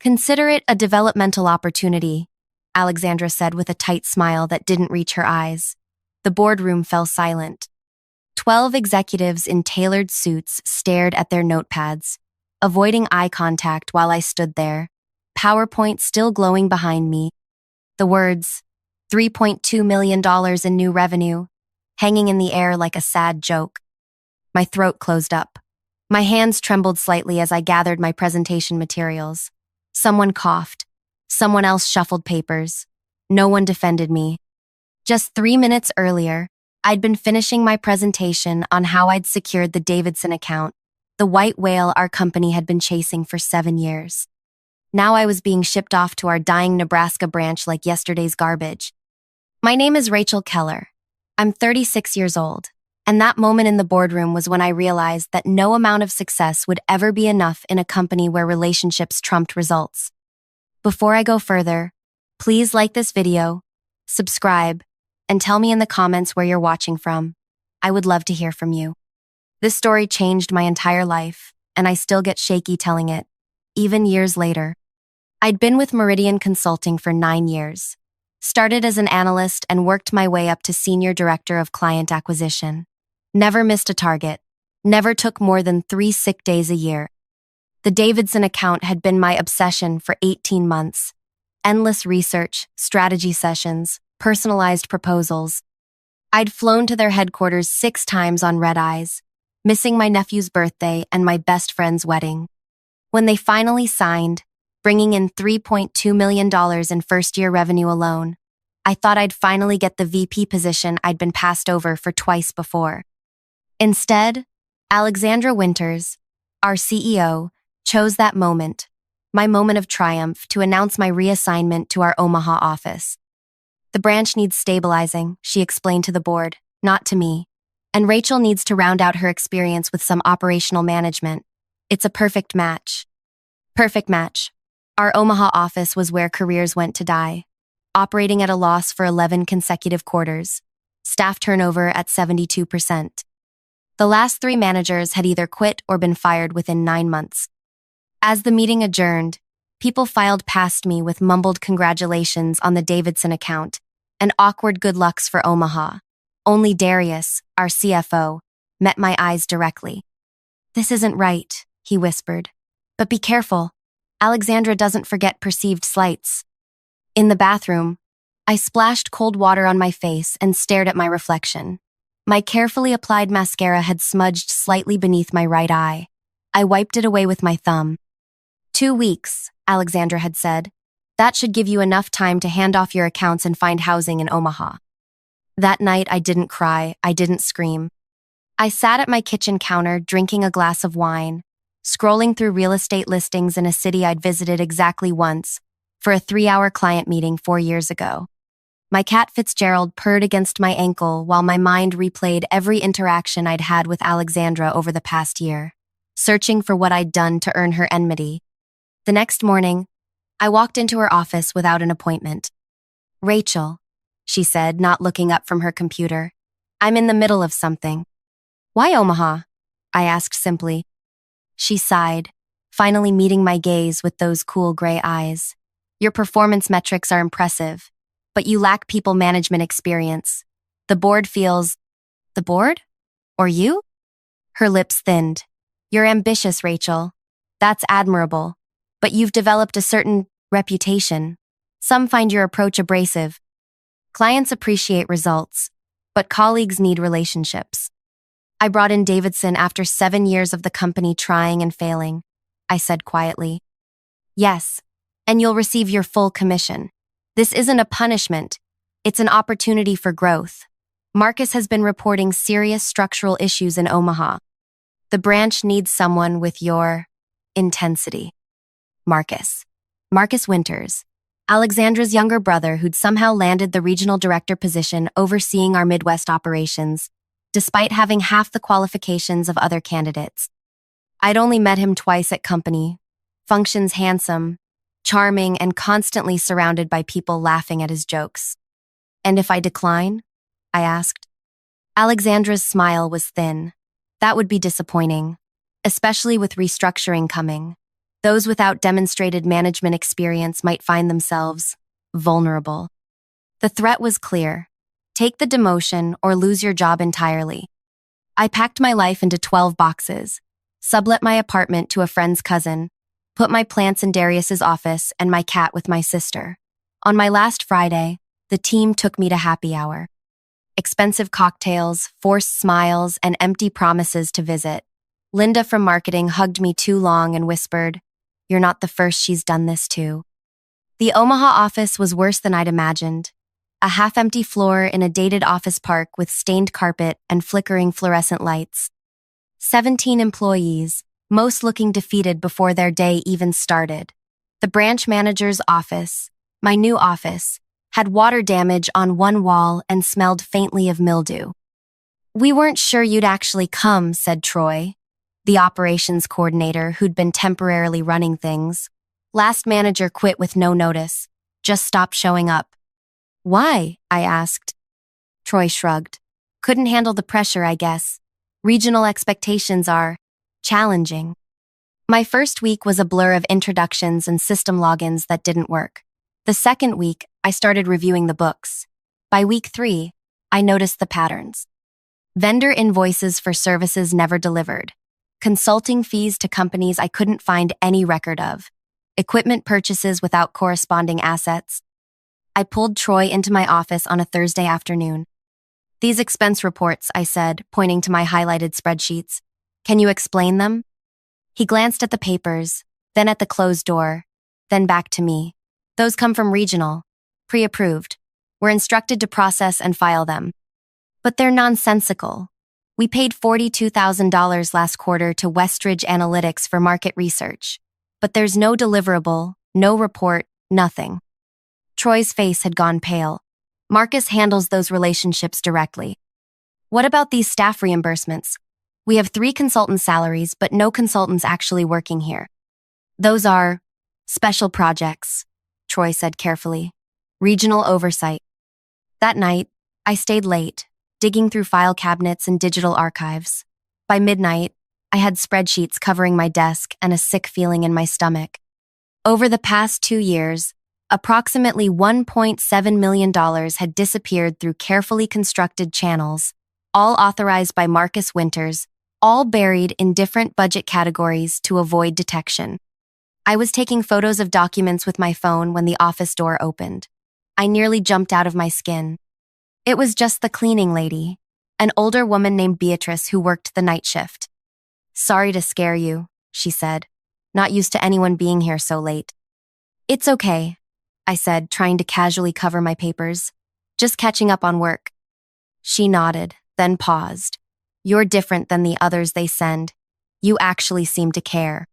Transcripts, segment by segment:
Consider it a developmental opportunity, Alexandra said with a tight smile that didn't reach her eyes. The boardroom fell silent. 12 executives in tailored suits stared at their notepads, avoiding eye contact while I stood there, PowerPoint still glowing behind me. The words, $3.2 million in new revenue, hanging in the air like a sad joke. My throat closed up. My hands trembled slightly as I gathered my presentation materials. Someone coughed. Someone else shuffled papers. No one defended me. Just 3 minutes earlier, I'd been finishing my presentation on how I'd secured the Davidson account, the white whale our company had been chasing for 7 years. Now I was being shipped off to our dying Nebraska branch like yesterday's garbage. My name is Rachel Keller. I'm 36 years old, and that moment in the boardroom was when I realized that no amount of success would ever be enough in a company where relationships trumped results. Before I go further, please like this video, subscribe, and tell me in the comments where you're watching from. I would love to hear from you. This story changed my entire life, and I still get shaky telling it, even years later. I'd been with Meridian Consulting for 9 years, started as an analyst and worked my way up to Senior Director of Client Acquisition. Never missed a target, never took more than 3 sick days a year. The Davidson account had been my obsession for 18 months. Endless research, strategy sessions, personalized proposals. I'd flown to their headquarters 6 times on red eyes, missing my nephew's birthday and my best friend's wedding. When they finally signed, bringing in $3.2 million in first-year revenue alone, I thought I'd finally get the VP position I'd been passed over for twice before. Instead, Alexandra Winters, our CEO, chose that moment, my moment of triumph, to announce my reassignment to our Omaha office. The branch needs stabilizing, she explained to the board, not to me. And Rachel needs to round out her experience with some operational management. It's a perfect match. Perfect match. Our Omaha office was where careers went to die, operating at a loss for 11 consecutive quarters, staff turnover at 72%. The last 3 managers had either quit or been fired within 9 months. As the meeting adjourned, people filed past me with mumbled congratulations on the Davidson account and awkward good lucks for Omaha. Only Darius, our CFO, met my eyes directly. "This isn't right," he whispered. "But be careful. Alexandra doesn't forget perceived slights." In the bathroom, I splashed cold water on my face and stared at my reflection. My carefully applied mascara had smudged slightly beneath my right eye. I wiped it away with my thumb. 2 weeks, Alexandra had said. That should give you enough time to hand off your accounts and find housing in Omaha. That night, I didn't cry, I didn't scream. I sat at my kitchen counter drinking a glass of wine, scrolling through real estate listings in a city I'd visited exactly once for a 3-hour client meeting 4 years ago. My cat Fitzgerald purred against my ankle while my mind replayed every interaction I'd had with Alexandra over the past year, searching for what I'd done to earn her enmity. The next morning, I walked into her office without an appointment. "Rachel," she said, not looking up from her computer, "I'm in the middle of something." "Why Omaha?" I asked simply. She sighed, finally meeting my gaze with those cool gray eyes. "Your performance metrics are impressive, but you lack people management experience. The board feels..." "The board? Or you?" Her lips thinned. "You're ambitious, Rachel. That's admirable. But you've developed a certain reputation. Some find your approach abrasive. Clients appreciate results, but colleagues need relationships. I brought in Davidson after 7 years of the company trying and failing," I said quietly. "Yes, and you'll receive your full commission. This isn't a punishment. It's an opportunity for growth. Marcus has been reporting serious structural issues in Omaha. The branch needs someone with your intensity." Marcus Winters, Alexandra's younger brother who'd somehow landed the regional director position overseeing our Midwest operations, despite having half the qualifications of other candidates. I'd only met him twice at company. Functions handsome, charming, and constantly surrounded by people laughing at his jokes. "And if I decline?" I asked. Alexandra's smile was thin. "That would be disappointing, especially with restructuring coming. Those without demonstrated management experience might find themselves vulnerable. The threat was clear. Take the demotion or lose your job entirely. I packed my life into 12 boxes, sublet my apartment to a friend's cousin, put my plants in Darius's office and my cat with my sister. On my last Friday, the team took me to happy hour. Expensive cocktails, forced smiles, and empty promises to visit. Linda from marketing hugged me too long and whispered, "You're not the first she's done this to." The Omaha office was worse than I'd imagined. A half-empty floor in a dated office park with stained carpet and flickering fluorescent lights. 17 employees, most looking defeated before their day even started. The branch manager's office, my new office, had water damage on one wall and smelled faintly of mildew. "We weren't sure you'd actually come," said Troy, the operations coordinator who'd been temporarily running things. "Last manager quit with no notice, just stopped showing up." "Why?" I asked. Troy shrugged. "Couldn't handle the pressure, I guess. Regional expectations are challenging." My first week was a blur of introductions and system logins that didn't work. The second week, I started reviewing the books. By week 3, I noticed the patterns. Vendor invoices for services never delivered. Consulting fees to companies I couldn't find any record of. Equipment purchases without corresponding assets. I pulled Troy into my office on a Thursday afternoon. "These expense reports," I said, pointing to my highlighted spreadsheets. "Can you explain them?" He glanced at the papers, then at the closed door, then back to me. "Those come from regional. Pre-approved. We're instructed to process and file them. But they're nonsensical. We paid $42,000 last quarter to Westridge Analytics for market research. But there's no deliverable, no report, nothing." Troy's face had gone pale. "Marcus handles those relationships directly." "What about these staff reimbursements? We have 3 consultant salaries, but no consultants actually working here." "Those are special projects," Troy said carefully. "Regional oversight." That night, I stayed late, digging through file cabinets and digital archives. By midnight, I had spreadsheets covering my desk and a sick feeling in my stomach. Over the past 2 years, approximately $1.7 million had disappeared through carefully constructed channels, all authorized by Marcus Winters, all buried in different budget categories to avoid detection. I was taking photos of documents with my phone when the office door opened. I nearly jumped out of my skin. It was just the cleaning lady, an older woman named Beatrice who worked the night shift. "Sorry to scare you," she said. "Not used to anyone being here so late." "It's okay," I said, trying to casually cover my papers. "Just catching up on work." She nodded, then paused. "You're different than the others they send. You actually seem to care."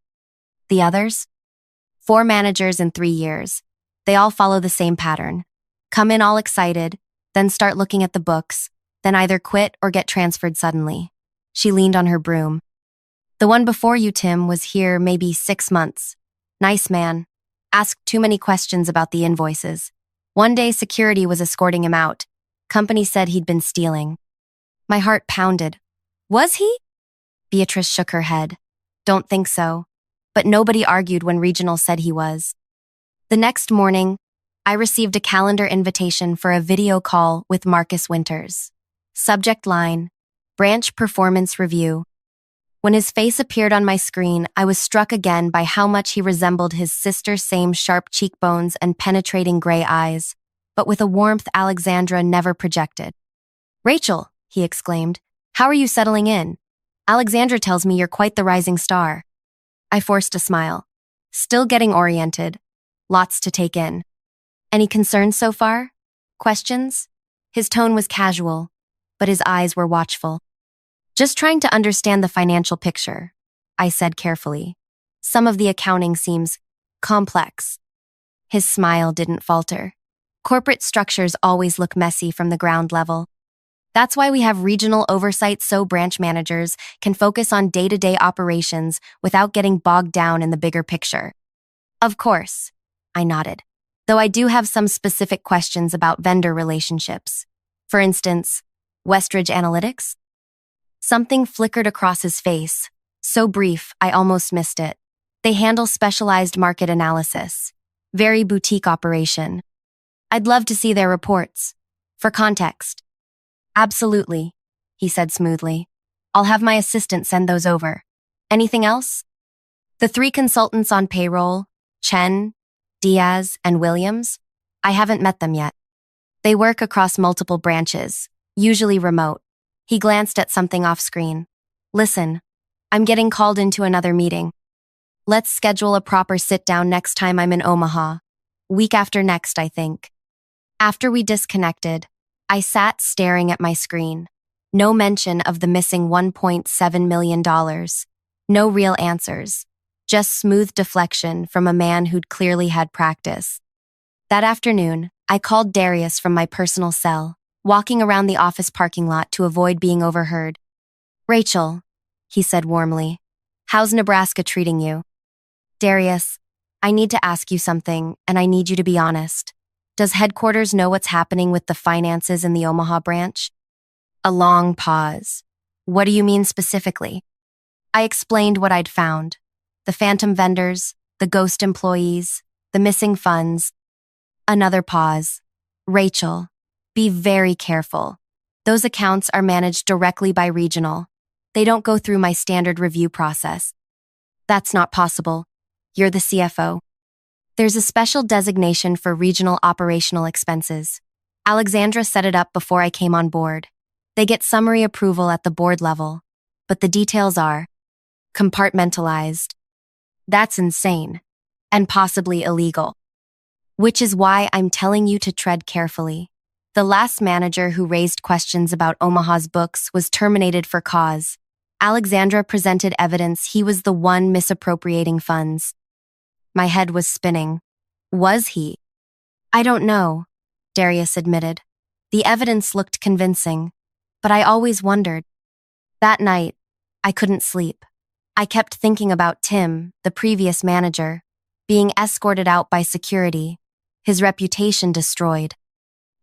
"The others?" 4 managers in 3 years. They all follow the same pattern. Come in all excited, then start looking at the books, then either quit or get transferred suddenly. She leaned on her broom. "The one before you, Tim, was here maybe 6 months. Nice man. Asked too many questions about the invoices. One day security was escorting him out. Company said he'd been stealing." My heart pounded. "Was he?" Beatrice shook her head. "Don't think so." But nobody argued when Regional said he was. The next morning, I received a calendar invitation for a video call with Marcus Winters. Subject line, Branch Performance Review. When his face appeared on my screen, I was struck again by how much he resembled his sister's same sharp cheekbones and penetrating gray eyes, but with a warmth Alexandra never projected. "Rachel," he exclaimed, "how are you settling in? Alexandra tells me you're quite the rising star." I forced a smile. Still getting oriented. Lots to take in. "Any concerns so far? Questions?" His tone was casual, but his eyes were watchful. "Just trying to understand the financial picture," I said carefully. "Some of the accounting seems complex." His smile didn't falter. "Corporate structures always look messy from the ground level. That's why we have regional oversight so branch managers can focus on day-to-day operations without getting bogged down in the bigger picture." "Of course," I nodded, "though I do have some specific questions about vendor relationships. For instance, Westridge Analytics?" Something flickered across his face, so brief I almost missed it. They handle specialized market analysis. Very boutique operation. I'd love to see their reports. For context. Absolutely, he said smoothly. I'll have my assistant send those over. Anything else? The 3 consultants on payroll, Chen, Diaz, and Williams, I haven't met them yet. They work across multiple branches, usually remote. He glanced at something off-screen. Listen, I'm getting called into another meeting. Let's schedule a proper sit-down next time I'm in Omaha. Week after next, I think. After we disconnected, I sat staring at my screen. No mention of the missing $1.7 million. No real answers. Just smooth deflection from a man who'd clearly had practice. That afternoon, I called Darius from my personal cell, walking around the office parking lot to avoid being overheard. Rachel, he said warmly, how's Nebraska treating you? Darius, I need to ask you something, and I need you to be honest. Does headquarters know what's happening with the finances in the Omaha branch? A long pause. What do you mean specifically? I explained what I'd found. The phantom vendors, the ghost employees, the missing funds. Another pause. Rachel, be very careful. Those accounts are managed directly by regional. They don't go through my standard review process. That's not possible. You're the CFO. There's a special designation for regional operational expenses. Alexandra set it up before I came on board. They get summary approval at the board level, but the details are compartmentalized. That's insane, and possibly illegal. Which is why I'm telling you to tread carefully. The last manager who raised questions about Omaha's books was terminated for cause. Alexandra presented evidence he was the one misappropriating funds. My head was spinning. Was he? I don't know, Darius admitted. The evidence looked convincing, but I always wondered. That night, I couldn't sleep. I kept thinking about Tim, the previous manager, being escorted out by security, his reputation destroyed.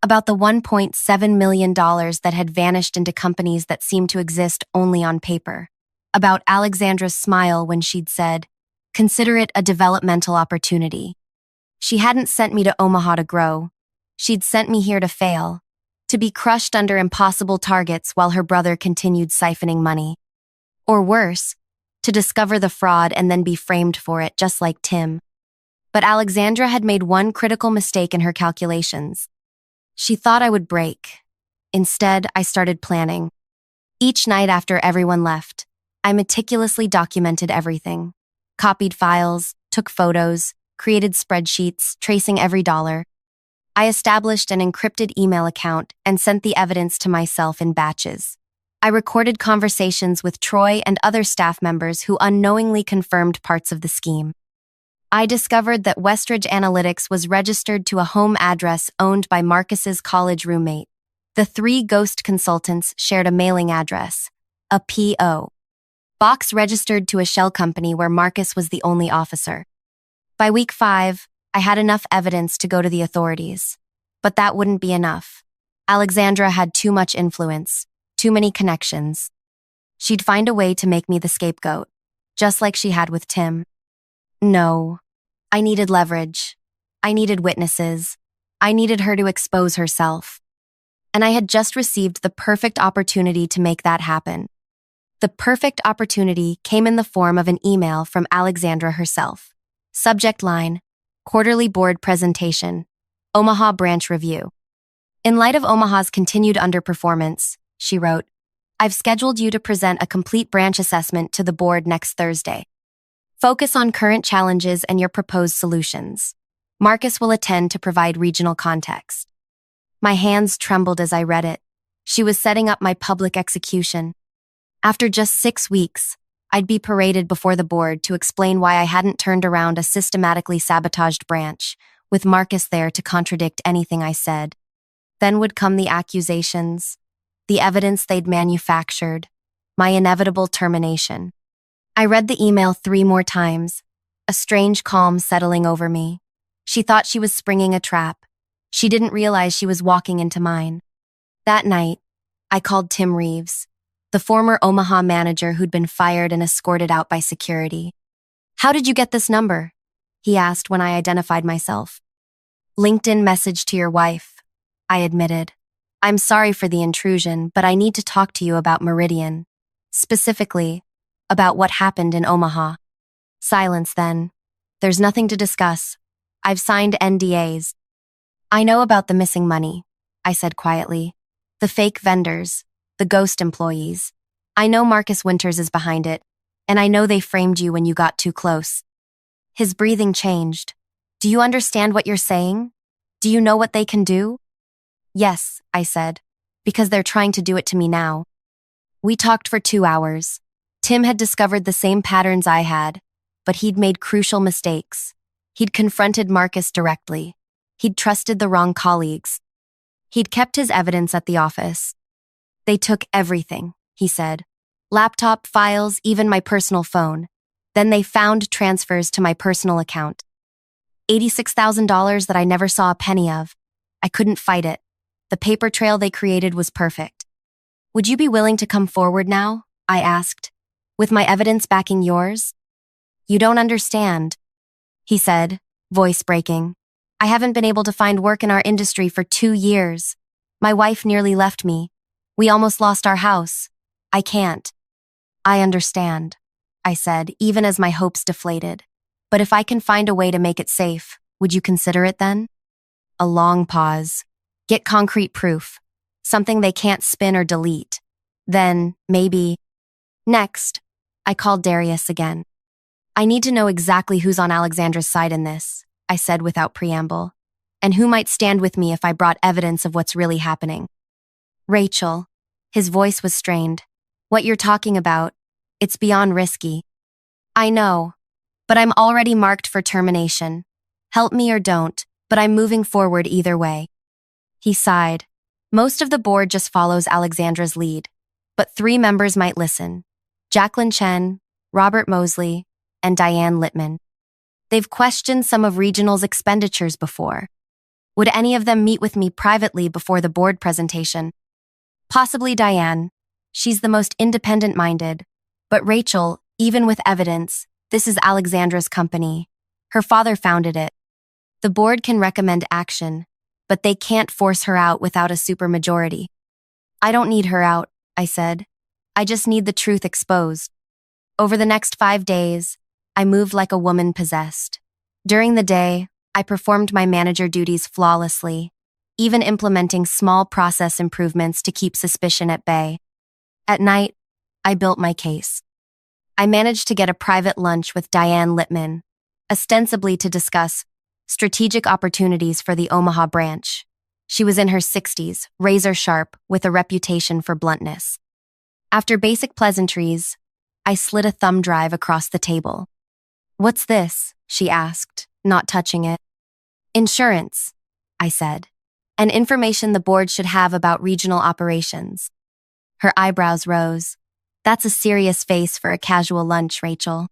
About the $1.7 million that had vanished into companies that seemed to exist only on paper. About Alexandra's smile when she'd said, "Consider it a developmental opportunity." She hadn't sent me to Omaha to grow. She'd sent me here to fail, to be crushed under impossible targets while her brother continued siphoning money. Or worse, to discover the fraud and then be framed for it, just like Tim. But Alexandra had made one critical mistake in her calculations. She thought I would break. Instead, I started planning. Each night after everyone left, I meticulously documented everything. Copied files, took photos, created spreadsheets, tracing every dollar. I established an encrypted email account and sent the evidence to myself in batches. I recorded conversations with Troy and other staff members who unknowingly confirmed parts of the scheme. I discovered that Westridge Analytics was registered to a home address owned by Marcus's college roommate. The 3 ghost consultants shared a mailing address, a P.O. box registered to a shell company where Marcus was the only officer. By week 5, I had enough evidence to go to the authorities. But that wouldn't be enough. Alexandra had too much influence, too many connections. She'd find a way to make me the scapegoat, just like she had with Tim. No. I needed leverage. I needed witnesses. I needed her to expose herself. And I had just received the perfect opportunity to make that happen. The perfect opportunity came in the form of an email from Alexandra herself. Subject line, Quarterly Board Presentation, Omaha Branch Review. In light of Omaha's continued underperformance, she wrote, I've scheduled you to present a complete branch assessment to the board next Thursday. Focus on current challenges and your proposed solutions. Marcus will attend to provide regional context. My hands trembled as I read it. She was setting up my public execution. After just 6 weeks, I'd be paraded before the board to explain why I hadn't turned around a systematically sabotaged branch, with Marcus there to contradict anything I said. Then would come the accusations, the evidence they'd manufactured, my inevitable termination. I read the email 3 more times, a strange calm settling over me. She thought she was springing a trap. She didn't realize she was walking into mine. That night, I called Tim Reeves, the former Omaha manager who'd been fired and escorted out by security. How did you get this number? He asked when I identified myself. LinkedIn message to your wife, I admitted. I'm sorry for the intrusion, but I need to talk to you about Meridian. Specifically, about what happened in Omaha. Silence then. There's nothing to discuss. I've signed NDAs. I know about the missing money, I said quietly. The fake vendors, the ghost employees. I know Marcus Winters is behind it, and I know they framed you when you got too close. His breathing changed. Do you understand what you're saying? Do you know what they can do? Yes, I said, because they're trying to do it to me now. We talked for 2 hours. Tim had discovered the same patterns I had, but he'd made crucial mistakes. He'd confronted Marcus directly. He'd trusted the wrong colleagues. He'd kept his evidence at the office. They took everything, he said. Laptop, files, even my personal phone. Then they found transfers to my personal account. $86,000 that I never saw a penny of. I couldn't fight it. The paper trail they created was perfect. Would you be willing to come forward now? I asked. With my evidence backing yours? You don't understand, he said, voice breaking. I haven't been able to find work in our industry for 2 years. My wife nearly left me. We almost lost our house. I can't. I understand, I said, even as my hopes deflated. But if I can find a way to make it safe, would you consider it then? A long pause. Get concrete proof. Something they can't spin or delete. Then, maybe. Next, I called Darius again. I need to know exactly who's on Alexandra's side in this, I said without preamble, and who might stand with me if I brought evidence of what's really happening. Rachel. His voice was strained. What you're talking about, it's beyond risky. I know, but I'm already marked for termination. Help me or don't, but I'm moving forward either way. He sighed. Most of the board just follows Alexandra's lead, but 3 members might listen. Jacqueline Chen, Robert Mosley, and Diane Littman. They've questioned some of Regional's expenditures before. Would any of them meet with me privately before the board presentation? Possibly Diane. She's the most independent-minded. But Rachel, even with evidence, this is Alexandra's company. Her father founded it. The board can recommend action, but they can't force her out without a supermajority. I don't need her out, I said. I just need the truth exposed. Over the next 5 days, I moved like a woman possessed. During the day, I performed my manager duties flawlessly, even implementing small process improvements to keep suspicion at bay. At night, I built my case. I managed to get a private lunch with Diane Littman, ostensibly to discuss strategic opportunities for the Omaha branch. She was in her 60s, razor sharp, with a reputation for bluntness. After basic pleasantries, I slid a thumb drive across the table. What's this? She asked, not touching it. Insurance, I said, and information the board should have about regional operations. Her eyebrows rose. That's a serious face for a casual lunch, Rachel.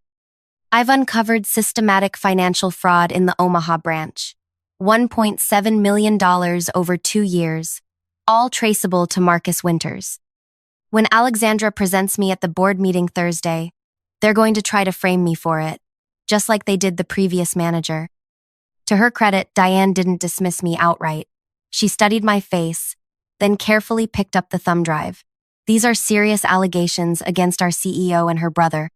I've uncovered systematic financial fraud in the Omaha branch. $1.7 million over 2 years, all traceable to Marcus Winters. When Alexandra presents me at the board meeting Thursday, they're going to try to frame me for it, just like they did the previous manager. To her credit, Diane didn't dismiss me outright. She studied my face, then carefully picked up the thumb drive. These are serious allegations against our CEO and her brother.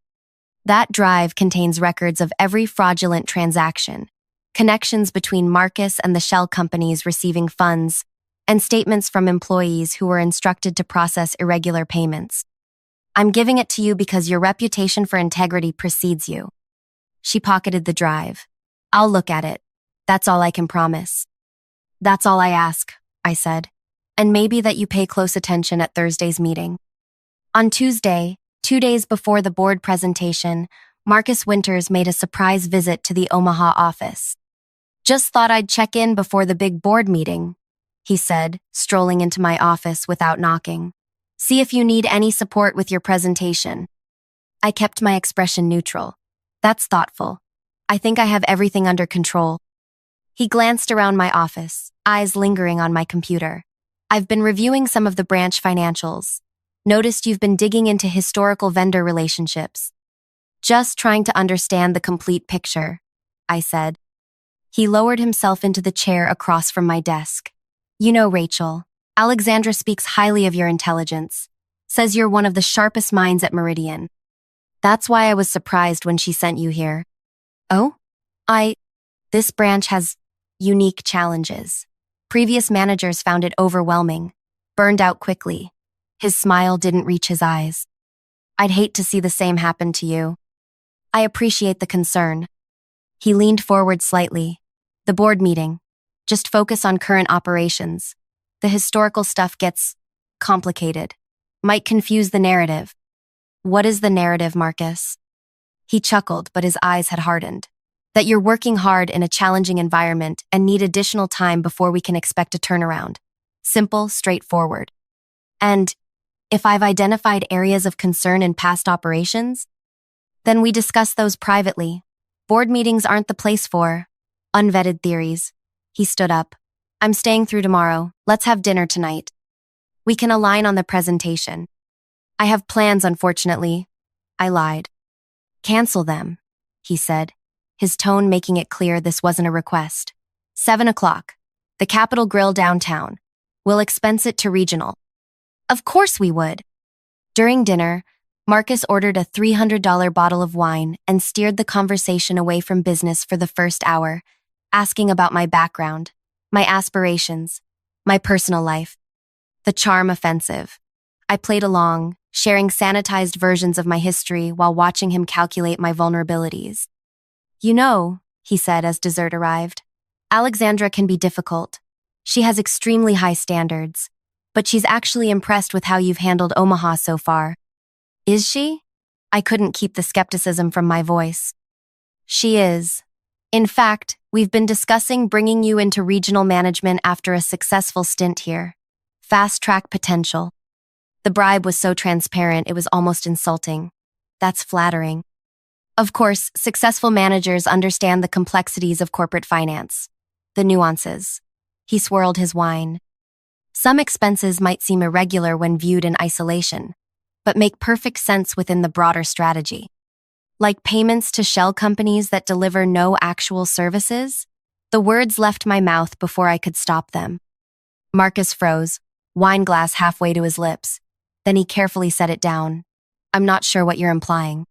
That drive contains records of every fraudulent transaction, connections between Marcus and the shell companies receiving funds, and statements from employees who were instructed to process irregular payments. I'm giving it to you because your reputation for integrity precedes you. She pocketed the drive. I'll look at it. That's all I can promise. That's all I ask, I said, and maybe that you pay close attention at Thursday's meeting. On Tuesday, 2 days before the board presentation, Marcus Winters made a surprise visit to the Omaha office. Just thought I'd check in before the big board meeting, he said, strolling into my office without knocking. See if you need any support with your presentation. I kept my expression neutral. That's thoughtful. I think I have everything under control. He glanced around my office, eyes lingering on my computer. I've been reviewing some of the branch financials. Noticed you've been digging into historical vendor relationships. Just trying to understand the complete picture, I said. He lowered himself into the chair across from my desk. You know, Rachel, Alexandra speaks highly of your intelligence, says you're one of the sharpest minds at Meridian. That's why I was surprised when she sent you here. Oh? This branch has unique challenges. Previous managers found it overwhelming, burned out quickly. His smile didn't reach his eyes. I'd hate to see the same happen to you. I appreciate the concern. He leaned forward slightly. The board meeting. Just focus on current operations. The historical stuff gets complicated. Might confuse the narrative. What is the narrative, Marcus? He chuckled, but his eyes had hardened. That you're working hard in a challenging environment and need additional time before we can expect a turnaround. Simple, straightforward. And if I've identified areas of concern in past operations, then we discuss those privately. Board meetings aren't the place for unvetted theories. He stood up. I'm staying through tomorrow. Let's have dinner tonight. We can align on the presentation. I have plans, unfortunately. I lied. Cancel them, he said, his tone making it clear this wasn't a request. 7 o'clock. The Capitol Grill downtown. We'll expense it to regional. Of course we would. During dinner, Marcus ordered a $300 bottle of wine and steered the conversation away from business for the first hour, asking about my background, my aspirations, my personal life. The charm offensive. I played along, sharing sanitized versions of my history while watching him calculate my vulnerabilities. You know, he said as dessert arrived, Alexandra can be difficult. She has extremely high standards, but she's actually impressed with how you've handled Omaha so far. Is she? I couldn't keep the skepticism from my voice. She is. In fact, we've been discussing bringing you into regional management after a successful stint here. Fast-track potential. The bribe was so transparent it was almost insulting. That's flattering. Of course, successful managers understand the complexities of corporate finance. The nuances. He swirled his wine. Some expenses might seem irregular when viewed in isolation, but make perfect sense within the broader strategy. Like payments to shell companies that deliver no actual services? The words left my mouth before I could stop them. Marcus froze, wine glass halfway to his lips. Then he carefully set it down. I'm not sure what you're implying.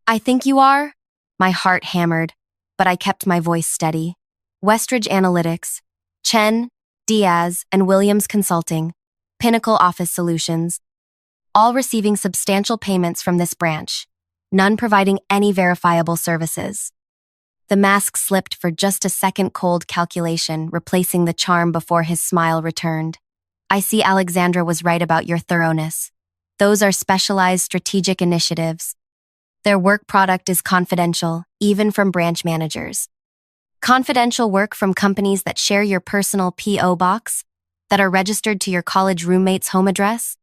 I think you are? My heart hammered, but I kept my voice steady. Westridge Analytics, Chen, Diaz, and Williams Consulting, Pinnacle Office Solutions, all receiving substantial payments from this branch, none providing any verifiable services. The mask slipped for just a second cold calculation, replacing the charm before his smile returned. I see Alexandra was right about your thoroughness. Those are specialized strategic initiatives. Their work product is confidential, even from branch managers. Confidential work from companies that share your personal P.O. box, that are registered to your college roommate's home address?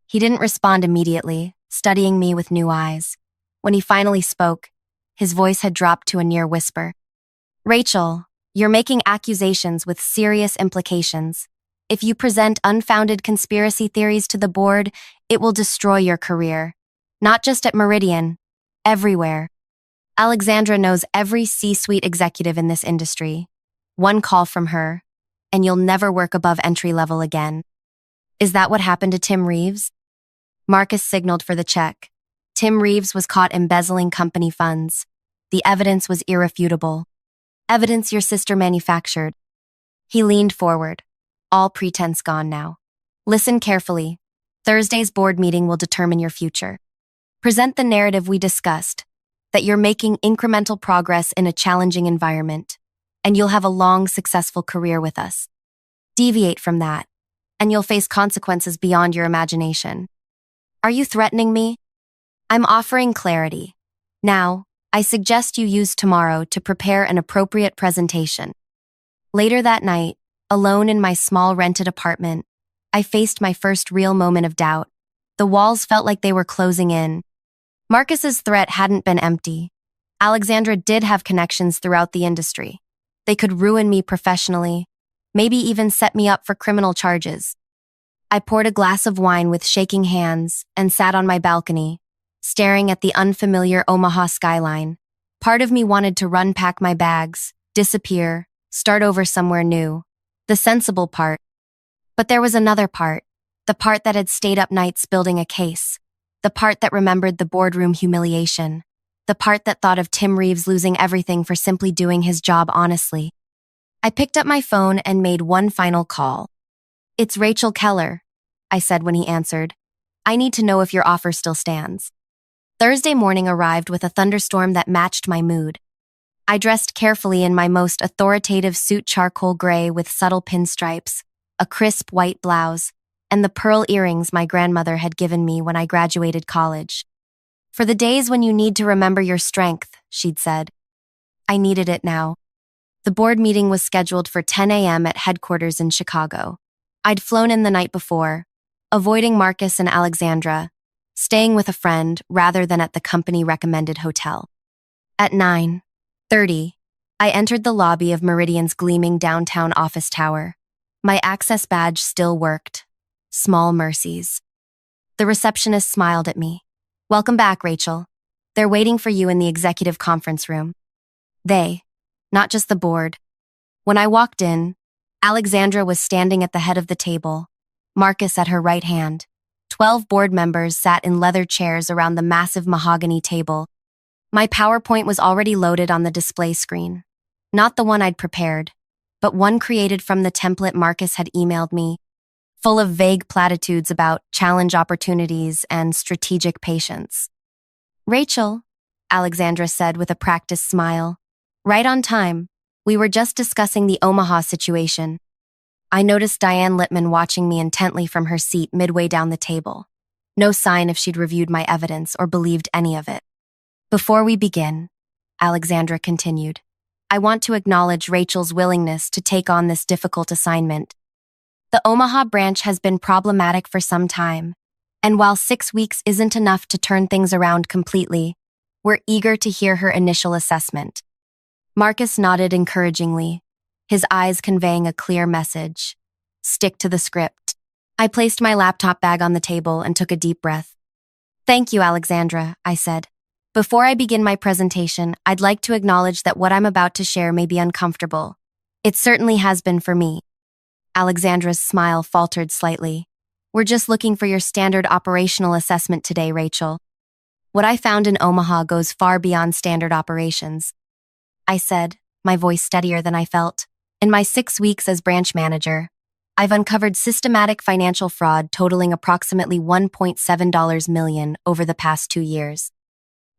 He didn't respond immediately, studying me with new eyes. When he finally spoke, his voice had dropped to a near whisper. Rachel, you're making accusations with serious implications. If you present unfounded conspiracy theories to the board, it will destroy your career. Not just at Meridian, everywhere. Alexandra knows every C-suite executive in this industry. One call from her, and you'll never work above entry level again. Is that what happened to Tim Reeves? Marcus signaled for the check. Tim Reeves was caught embezzling company funds. The evidence was irrefutable. Evidence your sister manufactured. He leaned forward. All pretense gone now. Listen carefully. Thursday's board meeting will determine your future. Present the narrative we discussed, that you're making incremental progress in a challenging environment, and you'll have a long, successful career with us. Deviate from that, and you'll face consequences beyond your imagination. Are you threatening me? I'm offering clarity. Now, I suggest you use tomorrow to prepare an appropriate presentation. Later that night, alone in my small rented apartment, I faced my first real moment of doubt. The walls felt like they were closing in. Marcus's threat hadn't been empty. Alexandra did have connections throughout the industry. They could ruin me professionally, maybe even set me up for criminal charges. I poured a glass of wine with shaking hands and sat on my balcony, staring at the unfamiliar Omaha skyline. Part of me wanted to run pack my bags, disappear, start over somewhere new. The sensible part. But there was another part. The part that had stayed up nights building a case. The part that remembered the boardroom humiliation. The part that thought of Tim Reeves losing everything for simply doing his job honestly. I picked up my phone and made one final call. "It's Rachel Keller," I said when he answered. "I need to know if your offer still stands." Thursday morning arrived with a thunderstorm that matched my mood. I dressed carefully in my most authoritative suit, charcoal gray with subtle pinstripes, a crisp white blouse, and the pearl earrings my grandmother had given me when I graduated college. "For the days when you need to remember your strength," she'd said. I needed it now. The board meeting was scheduled for 10 a.m. at headquarters in Chicago. I'd flown in the night before, avoiding Marcus and Alexandra, staying with a friend rather than at the company-recommended hotel. At 9:30, I entered the lobby of Meridian's gleaming downtown office tower. My access badge still worked. Small mercies. The receptionist smiled at me. "Welcome back, Rachel. They're waiting for you in the executive conference room." They, not just the board. When I walked in, Alexandra was standing at the head of the table, Marcus at her right hand. 12 board members sat in leather chairs around the massive mahogany table. My PowerPoint was already loaded on the display screen. Not the one I'd prepared, but one created from the template Marcus had emailed me, full of vague platitudes about challenge opportunities and strategic patience. "Rachel," Alexandra said with a practiced smile. "Right on time. We were just discussing the Omaha situation." I noticed Diane Littman watching me intently from her seat midway down the table. No sign if she'd reviewed my evidence or believed any of it. "Before we begin," Alexandra continued, "I want to acknowledge Rachel's willingness to take on this difficult assignment. The Omaha branch has been problematic for some time, and while 6 weeks isn't enough to turn things around completely, we're eager to hear her initial assessment." Marcus nodded encouragingly, his eyes conveying a clear message. "Stick to the script." I placed my laptop bag on the table and took a deep breath. "Thank you, Alexandra," I said. "Before I begin my presentation, I'd like to acknowledge that what I'm about to share may be uncomfortable. It certainly has been for me." Alexandra's smile faltered slightly. "We're just looking for your standard operational assessment today, Rachel. What I found in Omaha goes far beyond standard operations," I said, my voice steadier than I felt. "In my 6 weeks as branch manager, I've uncovered systematic financial fraud totaling approximately $1.7 million over the past 2 years."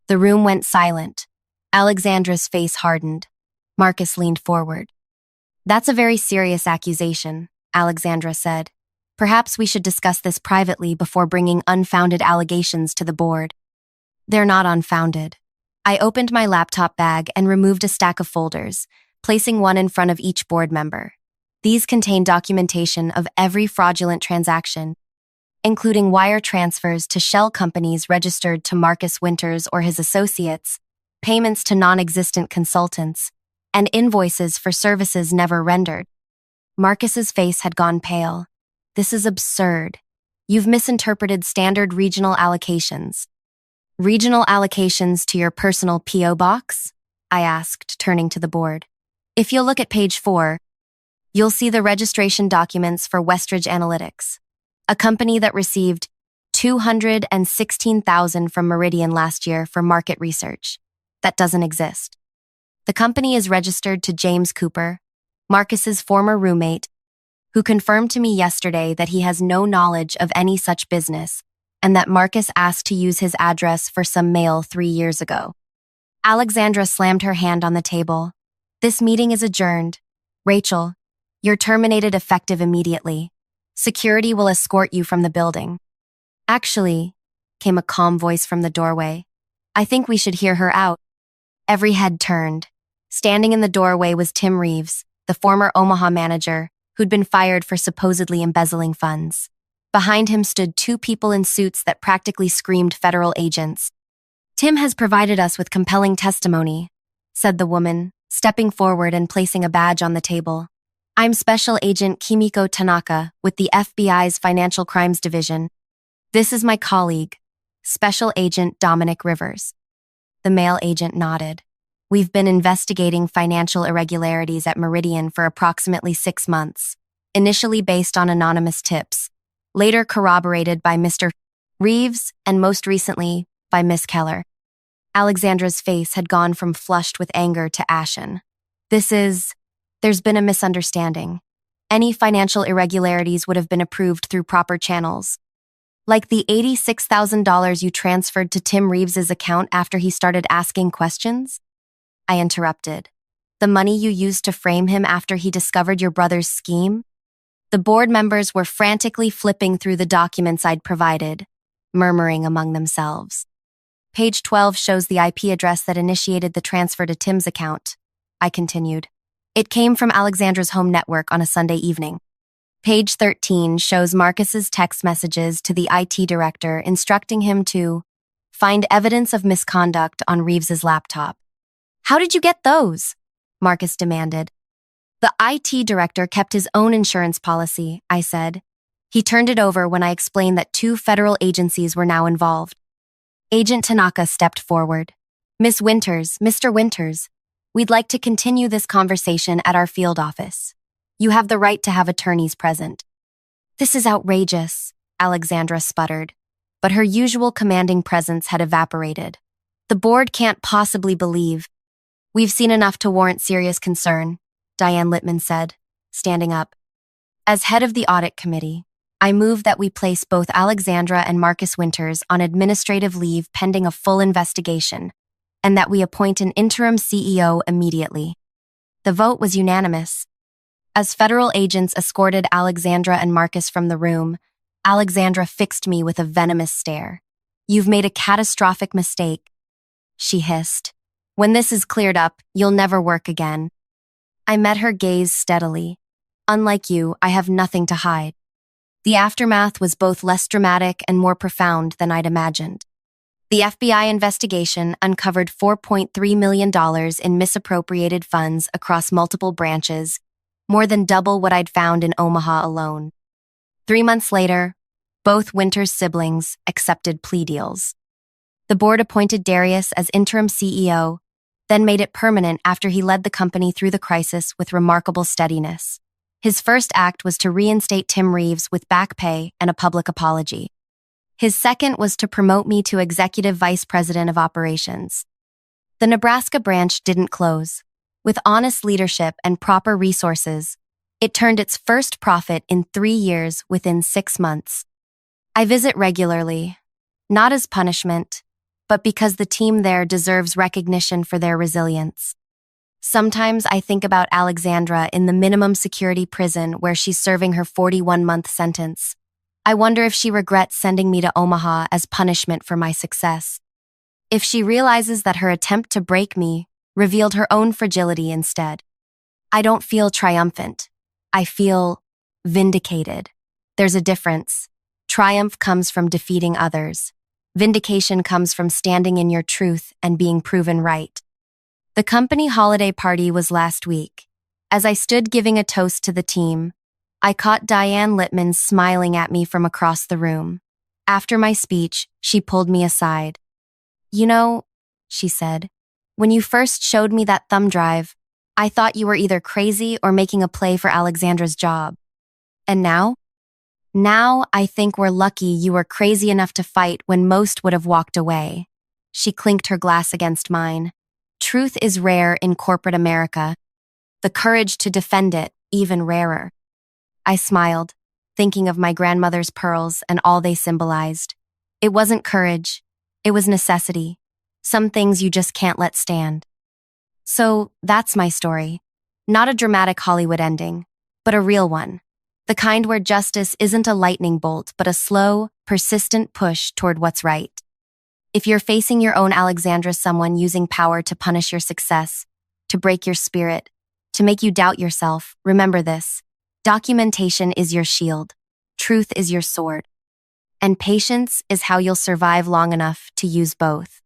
The room went silent. Alexandra's face hardened. Marcus leaned forward. "That's a very serious accusation," Alexandra said. "Perhaps we should discuss this privately before bringing unfounded allegations to the board." "They're not unfounded." I opened my laptop bag and removed a stack of folders, placing one in front of each board member. These contain documentation of every fraudulent transaction, including wire transfers to shell companies registered to Marcus Winters or his associates, payments to non-existent consultants, and invoices for services never rendered. Marcus's face had gone pale. "This is absurd. You've misinterpreted standard regional allocations." "Regional allocations to your personal P.O. box?" I asked, turning to the board. "If you'll look at page 4, you'll see the registration documents for Westridge Analytics, a company that received $216,000 from Meridian last year for market research. That doesn't exist. The company is registered to James Cooper, Marcus's former roommate, who confirmed to me yesterday that he has no knowledge of any such business and that Marcus asked to use his address for some mail 3 years ago." Alexandra slammed her hand on the table. "This meeting is adjourned. Rachel, you're terminated effective immediately. Security will escort you from the building." "Actually," came a calm voice from the doorway, "I think we should hear her out." Every head turned. Standing in the doorway was Tim Reeves, the former Omaha manager, who'd been fired for supposedly embezzling funds. Behind him stood 2 people in suits that practically screamed federal agents. "Tim has provided us with compelling testimony," said the woman, stepping forward and placing a badge on the table. "I'm Special Agent Kimiko Tanaka with the FBI's Financial Crimes Division. This is my colleague, Special Agent Dominic Rivers. The male agent nodded. We've been investigating financial irregularities at Meridian for approximately 6 months, initially based on anonymous tips, later corroborated by Mr. Reeves, and most recently by Miss Keller. Alexandra's face had gone from flushed with anger to ashen. There's been a misunderstanding. Any financial irregularities would have been approved through proper channels. Like the $86,000 you transferred to Tim Reeves's account after he started asking questions? I interrupted. The money you used to frame him after he discovered your brother's scheme? The board members were frantically flipping through the documents I'd provided, murmuring among themselves. Page 12 shows the IP address that initiated the transfer to Tim's account, I continued. It came from Alexandra's home network on a Sunday evening. Page 13 shows Marcus's text messages to the IT director instructing him to find evidence of misconduct on Reeves's laptop. How did you get those? Marcus demanded. The IT director kept his own insurance policy, I said. He turned it over when I explained that 2 federal agencies were now involved. Agent Tanaka stepped forward. Miss Winters, Mr. Winters, we'd like to continue this conversation at our field office. You have the right to have attorneys present. This is outrageous, Alexandra sputtered, but her usual commanding presence had evaporated. The board can't possibly believe. We've seen enough to warrant serious concern, Diane Littman said, standing up. As head of the audit committee, I move that we place both Alexandra and Marcus Winters on administrative leave pending a full investigation, and that we appoint an interim CEO immediately. The vote was unanimous. As federal agents escorted Alexandra and Marcus from the room, Alexandra fixed me with a venomous stare. You've made a catastrophic mistake, she hissed. When this is cleared up, you'll never work again. I met her gaze steadily. Unlike you, I have nothing to hide. The aftermath was both less dramatic and more profound than I'd imagined. The FBI investigation uncovered $4.3 million in misappropriated funds across multiple branches, more than double what I'd found in Omaha alone. 3 months later, both Winters' siblings accepted plea deals. The board appointed Darius as interim CEO, then made it permanent after he led the company through the crisis with remarkable steadiness. His first act was to reinstate Tim Reeves with back pay and a public apology. His second was to promote me to executive vice president of operations. The Nebraska branch didn't close. With honest leadership and proper resources, it turned its first profit in 3 years within 6 months. I visit regularly, not as punishment, but because the team there deserves recognition for their resilience. Sometimes I think about Alexandra in the minimum security prison where she's serving her 41-month sentence. I wonder if she regrets sending me to Omaha as punishment for my success. If she realizes that her attempt to break me revealed her own fragility instead. I don't feel triumphant. I feel vindicated. There's a difference. Triumph comes from defeating others. Vindication comes from standing in your truth and being proven right. The company holiday party was last week. As I stood giving a toast to the team, I caught Diane Littman smiling at me from across the room. After my speech, she pulled me aside. You know, she said, when you first showed me that thumb drive, I thought you were either crazy or making a play for Alexandra's job. And now? Now I think we're lucky you were crazy enough to fight when most would have walked away. She clinked her glass against mine. Truth is rare in corporate America. The courage to defend it, even rarer. I smiled, thinking of my grandmother's pearls and all they symbolized. It wasn't courage. It was necessity. Some things you just can't let stand. So that's my story. Not a dramatic Hollywood ending, but a real one. The kind where justice isn't a lightning bolt, but a slow, persistent push toward what's right. If you're facing your own Alexandra, someone using power to punish your success, to break your spirit, to make you doubt yourself, remember this. Documentation is your shield. Truth is your sword. And patience is how you'll survive long enough to use both.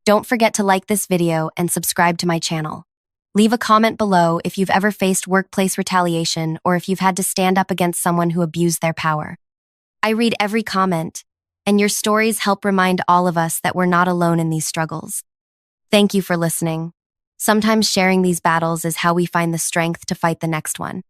Don't forget to like this video and subscribe to my channel. Leave a comment below if you've ever faced workplace retaliation or if you've had to stand up against someone who abused their power. I read every comment, and your stories help remind all of us that we're not alone in these struggles. Thank you for listening. Sometimes sharing these battles is how we find the strength to fight the next one.